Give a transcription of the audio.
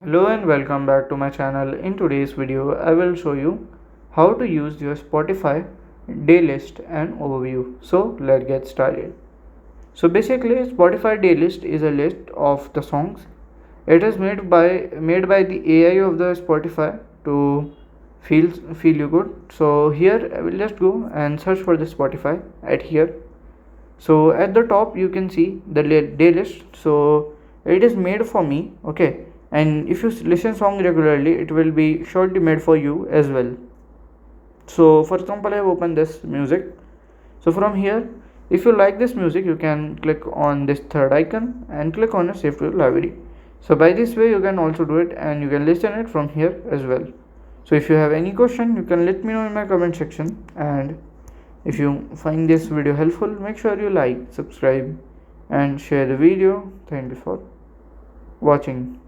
Hello and welcome back to my channel. In today's video, I will show you how to use your Spotify Daylist and overview. So let's get started. So basically, Spotify Daylist is a list of the songs. It is made by the AI of the Spotify to feel you good. So here I will just go and search for the Spotify at here. So at the top you can see the Daylist. So it is made for me, okay, and if you listen song regularly it will be shortly made for you as well. So for example, I have opened this music. So from here, if you like this music, you can click on this third icon and click on a save to library. So by this way you can also do it and you can listen it from here as well. So if you have any question, you can let me know in my comment section, and if you find this video helpful, make sure you like, subscribe and share the video. Thank you for watching.